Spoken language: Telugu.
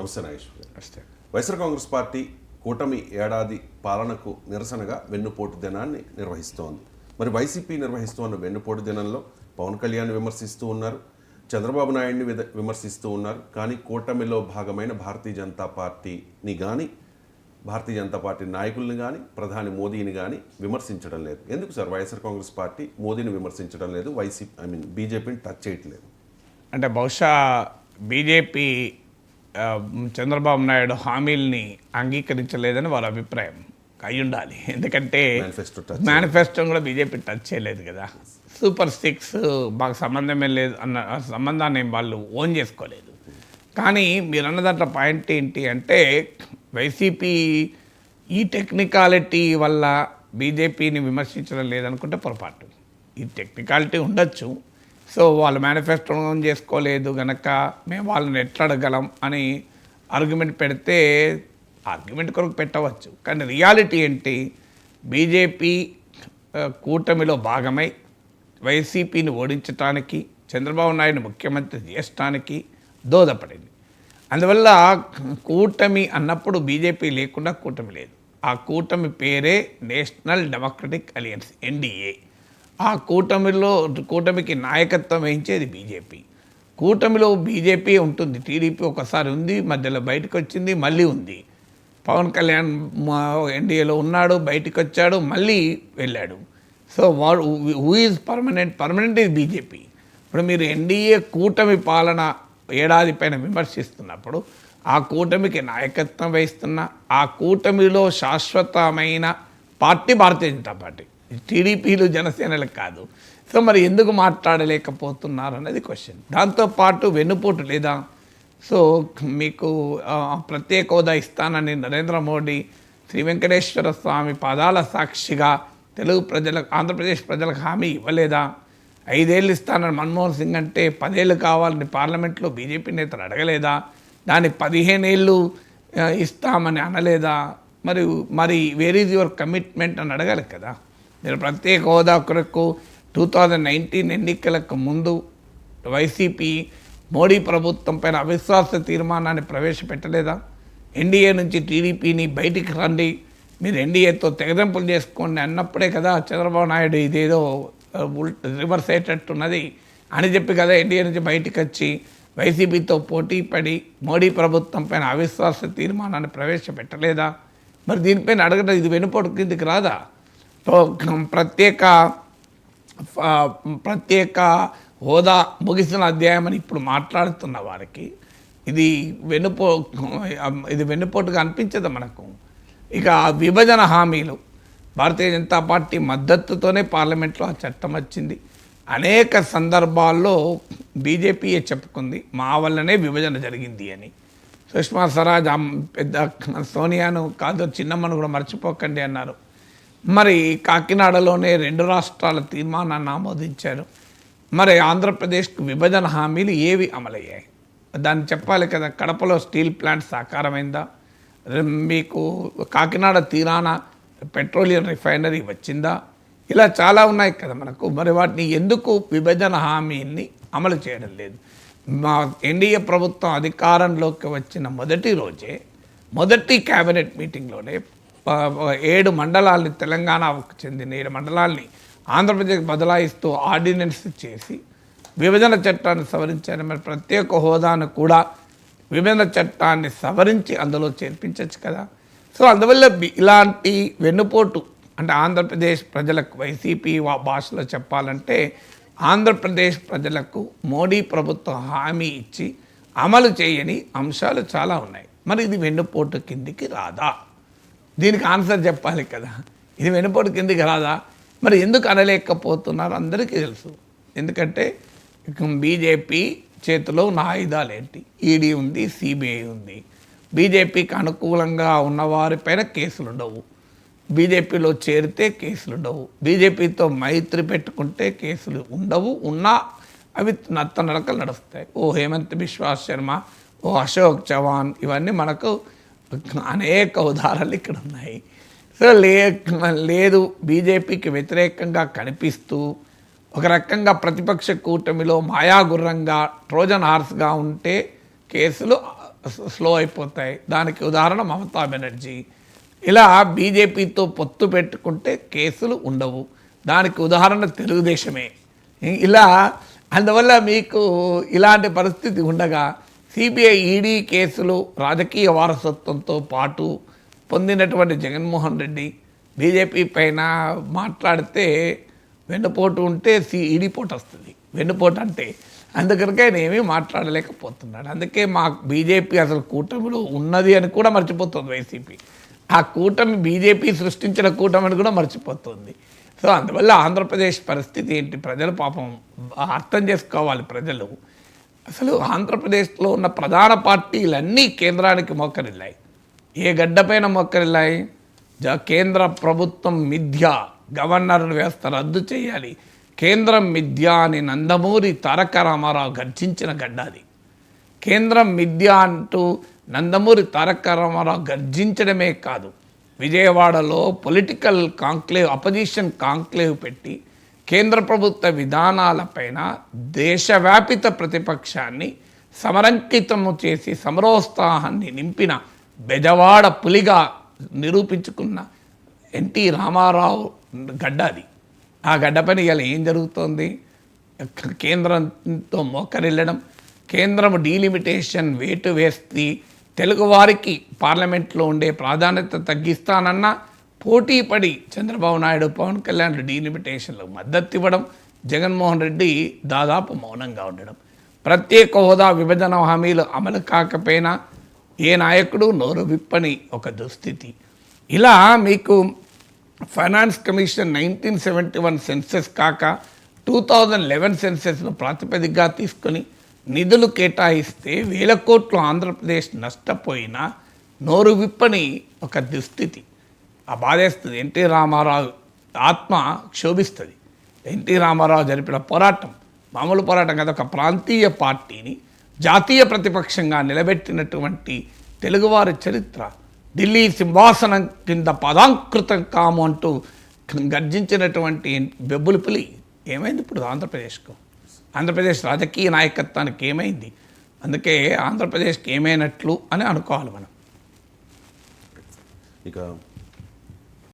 నమస్తే నాగేశ్వర్ గారు. నమస్తే. వైఎస్ఆర్ కాంగ్రెస్ పార్టీ కూటమి ఏడాది పాలనకు నిరసనగా వెన్నుపోటు దినాన్ని నిర్వహిస్తోంది. మరి వైసీపీ నిర్వహిస్తున్న వెన్నుపోటు దినంలో పవన్ కళ్యాణ్ విమర్శిస్తూ ఉన్నారు, చంద్రబాబు నాయుడిని విమర్శిస్తూ ఉన్నారు. కానీ కూటమిలో భాగమైన భారతీయ జనతా పార్టీని కానీ భారతీయ జనతా పార్టీ నాయకుల్ని కానీ ప్రధాని మోదీని కానీ విమర్శించడం లేదు. ఎందుకు సార్ వైఎస్ఆర్ కాంగ్రెస్ పార్టీ మోదీని విమర్శించడం లేదు, బీజేపీని టచ్ చేయట్లేదు? అంటే బహుశా బీజేపీ చంద్రబాబు నాయుడు హామీల్ని అంగీకరించలేదని వాళ్ళ అభిప్రాయం అయి ఉండాలి. ఎందుకంటే మేనిఫెస్టో కూడా బీజేపీ టచ్ చేయలేదు కదా. సూపర్ 6 మాకు సంబంధమే లేదు అన్న సంబంధాన్ని వాళ్ళు ఓన్ చేసుకోలేదు. కానీ మీరు అన్న దాంట్లో పాయింట్ ఏంటి అంటే వైసీపీ ఈ టెక్నికాలిటీ వల్ల బీజేపీని విమర్శించడం లేదనుకుంటే పొరపాటు. ఈ టెక్నికాలిటీ ఉండొచ్చు. సో వాళ్ళు మేనిఫెస్టో ఓన్ చేసుకోలేదు కనుక మేము వాళ్ళని ఎట్లా అడగలం అని ఆర్గ్యుమెంట్ పెడితే ఆర్గ్యుమెంట్ కొరకు పెట్టవచ్చు. కానీ రియాలిటీ ఏంటి, బీజేపీ కూటమిలో భాగమై వైసీపీని ఓడించడానికి చంద్రబాబు నాయుడు ముఖ్యమంత్రి చేయడానికి దోహదపడింది. అందువల్ల కూటమి అన్నప్పుడు బీజేపీ లేకుండా కూటమి లేదు. ఆ కూటమి పేరే నేషనల్ డెమోక్రటిక్ అలయన్స్, ఎన్డీఏ. ఆ కూటమికి నాయకత్వం వహించేది బీజేపీ. కూటమిలో బీజేపీ ఉంటుంది, టీడీపీ ఒకసారి ఉంది, మధ్యలో బయటకు వచ్చింది, మళ్ళీ ఉంది. పవన్ కళ్యాణ్ ఎన్డీఏలో ఉన్నాడు, బయటకు వచ్చాడు, మళ్ళీ వెళ్ళాడు. సో వాడు who is permanent is BJP. ఇప్పుడు మీరు ఎన్డీఏ కూటమి పాలన ఏడాది పైన విమర్శిస్తున్నప్పుడు ఆ కూటమికి నాయకత్వం వహిస్తున్న ఆ కూటమిలో శాశ్వతమైన పార్టీ భారతీయ జనతా పార్టీ, టీడీపీలు జనసేనలకు కాదు. సో మరి ఎందుకు మాట్లాడలేకపోతున్నారు అనేది క్వశ్చన్. దాంతోపాటు వెన్నుపోటు లేదా? సో మీకు ప్రత్యేక హోదా ఇస్తానని నరేంద్ర మోడీ శ్రీ వెంకటేశ్వర స్వామి పాదాల సాక్షిగా తెలుగు ప్రజలకు, ఆంధ్రప్రదేశ్ ప్రజలకు హామీ ఇవ్వలేదా? 5 ఏళ్ళు ఇస్తానని మన్మోహన్ సింగ్ అంటే 10 ఏళ్ళు కావాలని పార్లమెంట్లో బీజేపీ నేతలు అడగలేదా? దాన్ని 15 ఏళ్ళు ఇస్తామని అనలేదా? మరి వేర్ ఈజ్ యువర్ కమిట్మెంట్ అని అడగాలి కదా. మీరు ప్రత్యేక హోదా కొరకు 2019 ఎన్నికలకు ముందు వైసీపీ మోడీ ప్రభుత్వం పైన అవిశ్వాస తీర్మానాన్ని ప్రవేశపెట్టలేదా? ఎన్డీఏ నుంచి టీడీపీని బయటికి రండి, మీరు ఎన్డీఏతో తెగదెంపులు చేసుకోండి అన్నప్పుడే కదా చంద్రబాబు నాయుడు ఇదేదో రివర్స్ అయ్యేటట్టున్నది అని చెప్పి కదా ఎన్డీఏ నుంచి బయటికి వచ్చి వైసీపీతో పోటీ పడి మోడీ ప్రభుత్వం పైన అవిశ్వాస తీర్మానాన్ని ప్రవేశపెట్టలేదా? మరి దీనిపైన అడగడం ఇది వెనుపోటు కిందికి రాదా? ప్రత్యేక హోదా ముగిసిన అధ్యాయం అని ఇప్పుడు మాట్లాడుతున్న వారికి ఇది వెన్నుపోటుగా అనిపించదు మనకు. ఇక విభజన హామీలు, భారతీయ జనతా పార్టీ మద్దతుతోనే పార్లమెంట్లో ఆ చట్టం వచ్చింది. అనేక సందర్భాల్లో బీజేపీయే చెప్పుకుంది మా వల్లనే విభజన జరిగింది అని. సుష్మా స్వరాజ్ పెద్ద సోనియాను కాదు చిన్నమ్మను కూడా మర్చిపోకండి అన్నారు. మరి కాకినాడలోనే 2 రాష్ట్రాల తీర్మానాన్ని ఆమోదించారు. మరి ఆంధ్రప్రదేశ్కు విభజన హామీలు ఏవి అమలయ్యాయి? దాన్ని చెప్పాలి కదా. కడపలో స్టీల్ ప్లాంట్ సాకారమైందా? మీకు కాకినాడ తీరాన పెట్రోలియం రిఫైనరీ వచ్చిందా? ఇలా చాలా ఉన్నాయి కదా మనకు. మరి వాటిని ఎందుకు విభజన హామీని అమలు చేయడం లేదు? మా ఎన్డీఏ ప్రభుత్వం అధికారంలోకి వచ్చిన మొదటి రోజే మొదటి క్యాబినెట్ మీటింగ్లోనే 7 మండలాల్ని, తెలంగాణకు చెందిన 7 మండలాల్ని ఆంధ్రప్రదేశ్ బదలాయిస్తూ ఆర్డినెన్స్ చేసి విభజన చట్టాన్ని సవరించారు. మరి ప్రత్యేక హోదాను కూడా విభజన చట్టాన్ని సవరించి అందులో చేర్పించవచ్చు కదా. సో అందువల్ల ఇలాంటి వెన్నుపోటు అంటే ఆంధ్రప్రదేశ్ ప్రజలకు, వైసీపీ భాషలో చెప్పాలంటే ఆంధ్రప్రదేశ్ ప్రజలకు మోడీ ప్రభుత్వం హామీ ఇచ్చి అమలు చేయని అంశాలు చాలా ఉన్నాయి. మరి ఇది వెన్నుపోటు కిందికి రాదా? దీనికి ఆన్సర్ చెప్పాలి కదా. ఇది వెన్నుపోటు కిందికి రాదా? మరి ఎందుకు అనలేకపోతున్నారు అందరికీ తెలుసు. ఎందుకంటే బీజేపీ చేతిలో ఉన్న ఆయుధాలు ఏంటి? ఈడీ ఉంది, సిబిఐ ఉంది. బీజేపీకి అనుకూలంగా ఉన్నవారిపైన కేసులు ఉండవు, బీజేపీలో చేరితే కేసులు ఉండవు, బీజేపీతో మైత్రి పెట్టుకుంటే కేసులు ఉండవు, ఉన్నా అవి నత్తనడకలు నడుస్తాయి. ఓ హేమంత్ బిశ్వా శర్మ, ఓ అశోక్ చవాన్, ఇవన్నీ మనకు అనేక ఉదాహరణలు ఇక్కడ ఉన్నాయి. సో లేదు, బీజేపీకి వ్యతిరేకంగా కనిపిస్తూ ఒక రకంగా ప్రతిపక్ష కూటమిలో మాయాగుర్రంగా ట్రోజన్ హార్స్గా ఉంటే కేసులు స్లో అయిపోతాయి. దానికి ఉదాహరణ మమతా బెనర్జీ. ఇలా బీజేపీతో పొత్తు పెట్టుకుంటే కేసులు ఉండవు. దానికి ఉదాహరణ తెలుగుదేశమే. ఇలా అందువల్ల మీకు ఇలాంటి పరిస్థితి ఉండగా సిబిఐ ఈడీ కేసులు రాజకీయ వారసత్వంతో పాటు పొందినటువంటి జగన్మోహన్ రెడ్డి బీజేపీ పైన మాట్లాడితే వెన్నుపోటు ఉంటే ఈడీ పోటు వస్తుంది. వెన్నుపోటు అంటే అందుకనికే ఆయన ఏమీ మాట్లాడలేకపోతున్నాడు. అందుకే మా బీజేపీ అసలు కూటమిలో ఉన్నది అని కూడా మర్చిపోతుంది వైసీపీ. ఆ కూటమి బీజేపీ సృష్టించిన కూటమిని కూడా మర్చిపోతుంది. సో అందువల్ల ఆంధ్రప్రదేశ్ పరిస్థితి ఏంటి, ప్రజలు పాపం అర్థం చేసుకోవాలి. ప్రజలు అసలు ఆంధ్రప్రదేశ్లో ఉన్న ప్రధాన పార్టీలన్నీ కేంద్రానికి మోకరిల్లాయి. ఏ గడ్డపైన మోకరిల్లాయి? కేంద్ర ప్రభుత్వం మిథ్య, గవర్నర్ వ్యవస్థ రద్దు చేయాలి, కేంద్రం మిథ్య అని నందమూరి తారక రామారావు గర్జించిన గడ్డ అది. కేంద్రం మిథ్య అంటూ నందమూరి తారక రామారావు గర్జించడమే కాదు, విజయవాడలో పొలిటికల్ కాంక్లేవ్, అపోజిషన్ కాంక్లేవ్ పెట్టి కేంద్ర ప్రభుత్వ విధానాలపైన దేశవ్యాపిత ప్రతిపక్షాన్ని సమరంకితము చేసి సమరోత్సాహాన్ని నింపిన బెజవాడ పులిగా నిరూపించుకున్న ఎన్టీ రామారావు గడ్డ అది. ఆ గడ్డపైన ఇవాళ ఏం జరుగుతోంది? కేంద్రంతో మోకరిల్లడం, కేంద్రం డీలిమిటేషన్ వేటు వేస్తే తెలుగువారికి పార్లమెంట్లో ఉండే ప్రాధాన్యత తగ్గిస్తానన్న పోటీ పడి చంద్రబాబు నాయుడు, పవన్ కళ్యాణ్ డీలిమిటేషన్లకు మద్దతు ఇవ్వడం, జగన్మోహన్ రెడ్డి దాదాపు మౌనంగా ఉండడం, ప్రత్యేక హోదా విభజన హామీలు అమలు కాకపోయినా ఏ నాయకుడు నోరు విప్పని ఒక దుస్థితి. ఇలా మీకు ఫైనాన్స్ కమిషన్ 1971 సెన్సెస్ కాక 2011 సెన్సెస్ను ప్రాతిపదికగా తీసుకొని నిధులు కేటాయిస్తే 1000 కోట్లు ఆంధ్రప్రదేశ్ నష్టపోయినా నోరు విప్పని ఒక దుస్థితి. ఆ బాధేస్తుంది. ఎన్టీ రామారావు ఆత్మ క్షోభిస్తుంది. ఎన్టీ రామారావు జరిపిన పోరాటం మామూలు పోరాటం కదా. ఒక ప్రాంతీయ పార్టీని జాతీయ ప్రతిపక్షంగా నిలబెట్టినటువంటి తెలుగువారి చరిత్ర, ఢిల్లీ సింహాసనం కింద పదాంకృతం కాము అంటూ గర్జించినటువంటి బెబ్బులి పులి ఏమైంది ఇప్పుడు ఆంధ్రప్రదేశ్కు? ఆంధ్రప్రదేశ్ రాజకీయ నాయకత్వానికి ఏమైంది? అందుకే ఆంధ్రప్రదేశ్కి ఏమైనట్లు అని అనుకోవాలి మనం. ఇక